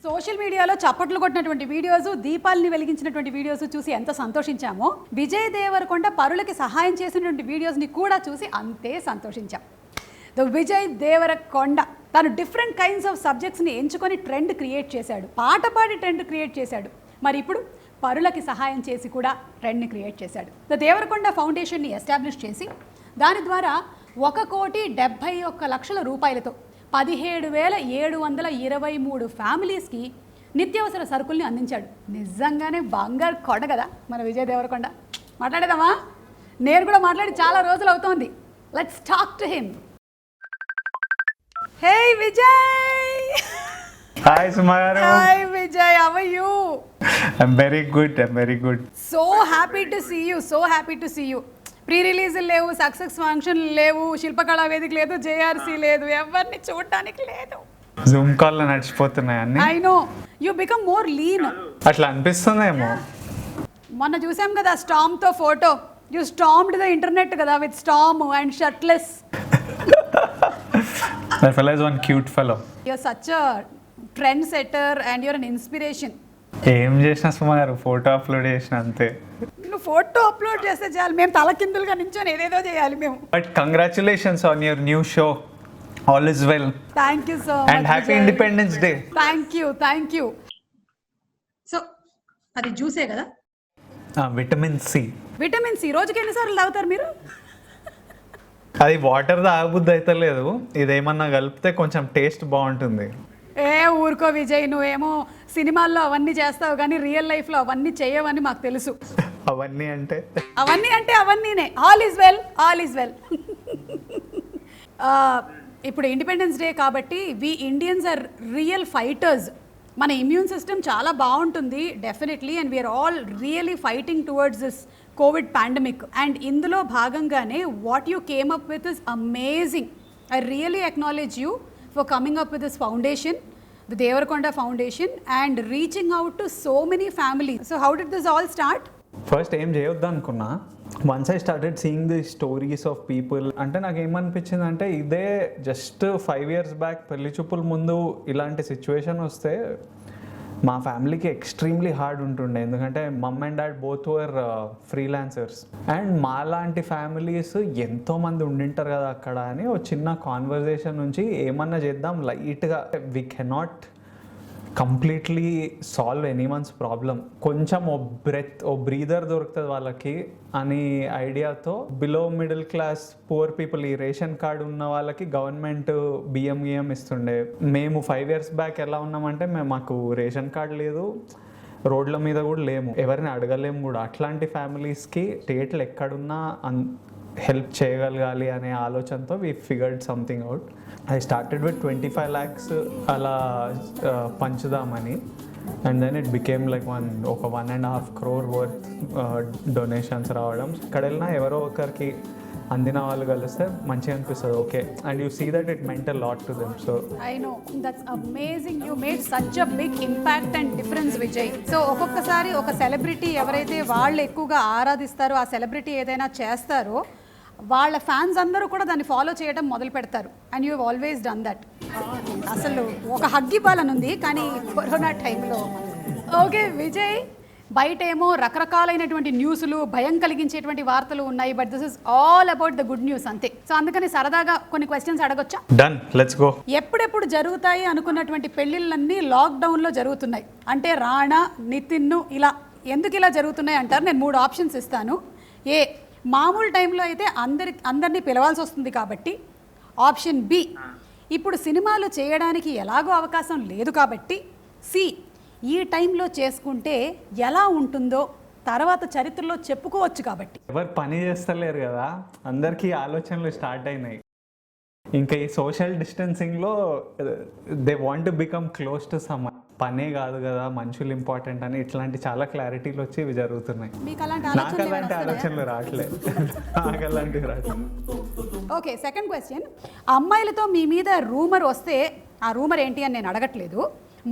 Social మీడియాలో చప్పట్లు కొట్టినటువంటి వీడియోస్, దీపాలని వెలిగించినటువంటి వీడియోస్ చూసి ఎంత సంతోషించామో, విజయ్ దేవరకొండ పరులకి సహాయం చేసినటువంటి వీడియోస్ని కూడా చూసి అంతే సంతోషించాం. విజయ్ దేవరకొండ తను డిఫరెంట్ కైండ్స్ ఆఫ్ సబ్జెక్ట్స్ని ఎంచుకొని ట్రెండ్ క్రియేట్ చేశాడు, పాట పాడి ట్రెండ్ క్రియేట్ చేశాడు. మరి ఇప్పుడు పరులకి సహాయం చేసి కూడా ట్రెండ్ని క్రియేట్ చేశాడు. దేవరకొండ ఫౌండేషన్ని ఎస్టాబ్లిష్ చేసి దాని ద్వారా 1,71,00,000 రూపాయలతో 17,723 ఫ్యామిలీస్కి నిత్యావసర సరుకుల్ని అందించాడు. నిజంగానే బంగారు కొండ కదా మన విజయ్ దేవరకొండ. మాట్లాడేదామా? నేను కూడా మాట్లాడి చాలా రోజులు అవుతోంది. Let's talk to him. Hey Vijay. Hi Suma గారు. Hi Vijay, how are you? I'm very good. So happy to see you. Pre release లేవు, సక్సెస్ ఫంక్షన్ లేవు, శిల్పకళా వేదిక లేదు, జేఆర్సీ లేదు, ఎవరిని చూడడానికి లేదు. జూమ్ కాల్ లో నడిచిపోతున్నాయి అన్ని. I know you become more lean. అట్లా అనిపిస్తుందేమో. మొన్న చూసాం కదా స్టామ్ తో ఫోటో. యు స్టామ్డ్ ద ఇంటర్నెట్ కదా with storm and shirtless. That fellow is one cute fellow. You're such a trend setter and you're an inspiration. ఏం చేసిన సుమా గారు, ఫోటో అప్లోడ్ చేసిన అంతే. నువ్వు ఫోటో అప్లోడ్ చేస్తే చాలు, మేము తలకిందులుగా నించొని ఏదేదో చేయాలి మేము. But congratulations on your new show. All is well. Thank you so much. And happy independence day. Thank you. So అది జ్యూసే కదా? Vitamin C. రోజుకి ఎన్నిసార్లు తాగుతారు మీరు? అది వాటర్ తాగబుద్ధి అయితే లేదు, ఇదేమన్నా కలిపితే కొంచెం టేస్ట్ బాగుంటుంది. ఏ ఊరుకో విజయ్, నువ్వేమో సినిమాల్లో అవన్నీ చేస్తావు కానీ రియల్ లైఫ్లో అవన్నీ చేయవని మాకు తెలుసు. అవన్నీ అంటే అవన్నీనే. All is well. ఇప్పుడు ఇండిపెండెన్స్ డే కాబట్టి we Indians are real fighters. మన ఇమ్యూన్ సిస్టమ్ చాలా బాగుంటుంది definitely, and we're all really fighting towards this COVID pandemic. And ఇందులో భాగంగానే what you came up with is amazing. I really acknowledge you for coming up with this foundation, the Devarakonda Foundation, and reaching out to so many families. So how did this all start? First ఏం చేయొద్దు అనుకున్నా. Once I started seeing the stories of people, అంటే నాకు ఏమనిపించింది అంటే ఇదే just 5 years back పెళ్లి చూపుల ముందు ఇలాంటి సిచ్యువేషన్ వస్తే మా ఫ్యామిలీకి ఎక్స్ట్రీమ్లీ హార్డ్ ఉంటుండే. ఎందుకంటే mum and dad both were freelancers, and మా లాంటి ఫ్యామిలీస్ ఎంతోమంది ఉండింటారు కదా అక్కడ అని ఒక చిన్న కాన్వర్జేషన్ నుంచి ఏమన్నా చేద్దాం లైట్గా. We cannot completely solve anyone's problem, కొంచెం ఓ బ్రీదర్ దొరుకుతుంది వాళ్ళకి అని ఐడియాతో below middle class poor people, ఈ రేషన్ కార్డు ఉన్న వాళ్ళకి గవర్నమెంట్ బియ్యం ఇస్తుండే. మేము 5 years బ్యాక్ ఎలా ఉన్నామంటే మాకు రేషన్ కార్డు లేదు, రోడ్ల మీద కూడా లేము, ఎవరిని అడగలేము కూడా. అట్లాంటి ఫ్యామిలీస్కి స్టేట్లు ఎక్కడున్నా హెల్ప్ చేయగలగాలి అనే ఆలోచనతో we figured something out. I started with 25 lakhs అలా పంచుదామని, and then it became like ఒక 1.5 crore వర్త్ డొనేషన్స్ రావడం. ఇక్కడ వెళ్ళినా ఎవరో ఒకరికి అందిన వాళ్ళు కలిస్తే మంచిగా అనిపిస్తుంది. Okay, and you see that it meant a lot to them. So I know that's amazing. You made such a big impact and difference Vijay. So ఒక్కొక్కసారి ఒక సెలబ్రిటీ ఎవరైతే వాళ్ళు ఎక్కువగా ఆరాధిస్తారో, ఆ సెలబ్రిటీ ఏదైనా చేస్తారో వాళ్ళ ఫ్యాన్స్ అందరూ కూడా దాన్ని ఫాలో చేయడం మొదలు పెడతారు. And you have always done that. అసలు ఒక హగ్ ఇవ్వాలని ఉంది కానీ కరోనా టైంలో. ఓకే విజయ్, బయట ఏమో రకరకాలైనటువంటి న్యూస్లు, భయం కలిగించేటువంటి వార్తలు ఉన్నాయి, but this is all about the good news అంతే. సో అందుకని సరదాగా కొన్ని క్వశ్చన్స్ అడగొచ్చా? Done, let's go. ఎప్పుడెప్పుడు జరుగుతాయి అనుకున్నటువంటి పెళ్ళిళ్ళన్నీ లాక్డౌన్లో జరుగుతున్నాయి. అంటే రాణా, నితిన్ ఇలా ఎందుకు ఇలా జరుగుతున్నాయి అంటారు. నేను 3 ఆప్షన్స్ ఇస్తాను. ఏ, మామూలు టైంలో అయితే అందరినీ పిలవాల్సి వస్తుంది కాబట్టి. ఆప్షన్ బి, ఇప్పుడు సినిమాలు చేయడానికి ఎలాగో అవకాశం లేదు కాబట్టి. సి, ఈ టైంలో చేసుకుంటే ఎలా ఉంటుందో తర్వాత చరిత్రలో చెప్పుకోవచ్చు కాబట్టి. ఎవరు పని చేస్తలేరు కదా, అందరికీ ఆలోచనలు స్టార్ట్ అయినాయి. ఇంకా ఈ సోషల్ డిస్టెన్సింగ్లో they want to become close to some. పనే కాదు కదా, మనుషులు ఇంపార్టెంట్ అని ఇట్లాంటి చాలా క్లారిటీలు వచ్చి ఇవి జరుగుతున్నాయి. నాకు అలాంటి ఆలోచనలు రావట్లేదు. Okay, second question. అమ్మాయిలతో మీ మీద రూమర్ వస్తే ఆ రూమర్ ఏంటి అని నేను అడగట్లేదు,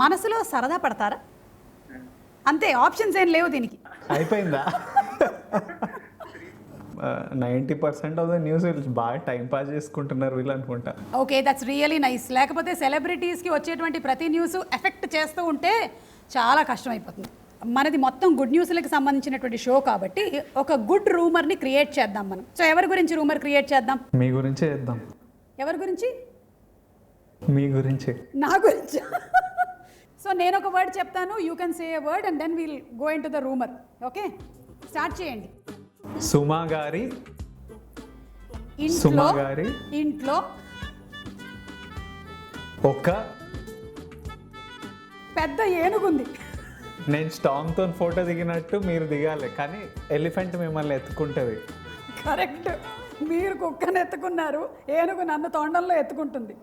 మనసులో సరదా పడతారా? అంతే, ఆప్షన్స్ ఏం లేవు దీనికి. అయిపోయిందా? 90% ఆఫ్ ద న్యూస్ వీళ్ళు బాగా టైం పాస్ చేసుకుంటున్నారు వీళ్ళు అనుకుంటా. Okay, that's really nice. లేకపోతే సెలబ్రిటీస్కి వచ్చేటువంటి ప్రతి న్యూస్ ఎఫెక్ట్ చేస్తూ ఉంటే చాలా కష్టమైపోతుంది. మనది మొత్తం గుడ్ న్యూస్లకు సంబంధించినటువంటి షో కాబట్టి ఒక గుడ్ రూమర్ని క్రియేట్ చేద్దాం మనం. సో ఎవరి గురించి రూమర్ క్రియేట్ చేద్దాం? మీ గురించే చేద్దాం. ఎవరి గురించి? మీ గురించి. నా గురించి. సో నేను ఒక వర్డ్ చెప్తాను, you can say a word and then will go into the rumour. Okay, start చేయండి. సుమా గారి ఇంట్లో ఒక పెద్ద ఏనుగుంది. నేను స్టామ్తో ఫోటో దిగినట్టు మీరు దిగాలి, కానీ ఎలిఫెంట్ మిమ్మల్ని ఎత్తుకుంటుంది. కరెక్ట్, మీరు కుక్కను ఎత్తుకున్నారు, ఏనుగు నన్ను తొండంలో ఎత్తుకుంటుంది.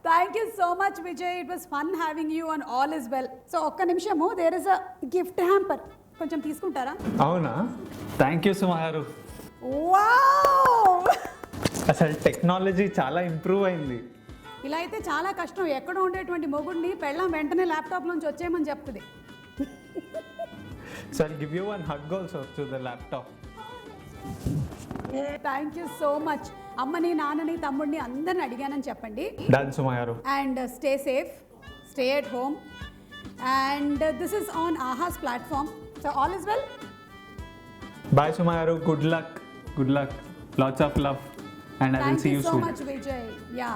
Thank you so much Vijay, it was fun having you and all is well. So ఒక్క నిమిషము, there is a gift hamper, కొంచెం తీసుకుంటారా? అవునా? థ్యాంక్ యూ సుమా గారు. వావ్, అసలు టెక్నాలజీ చాలా ఇంప్రూవ్ అయింది. ఇలా అయితే చాలా కష్టం. ఎక్కడో ఉండేటువంటి మొగుడిని పెళ్ళాం వెంటనే ల్యాప్టాప్ నుంచి వచ్చేయమని చెప్తుంది. So I'll give you one hug also to the laptop. Thank you so much. అమ్మని, నాన్నని, తమ్ముడిని అందరిని అడిగానని చెప్పండి. డన్ సుమా గారు. And stay safe, stay at home, and this is on Aha's platform. So all is well. Bye Suma గారు, good luck, lots of love, and I will see you soon. Thank you so much Vijay. Yeah.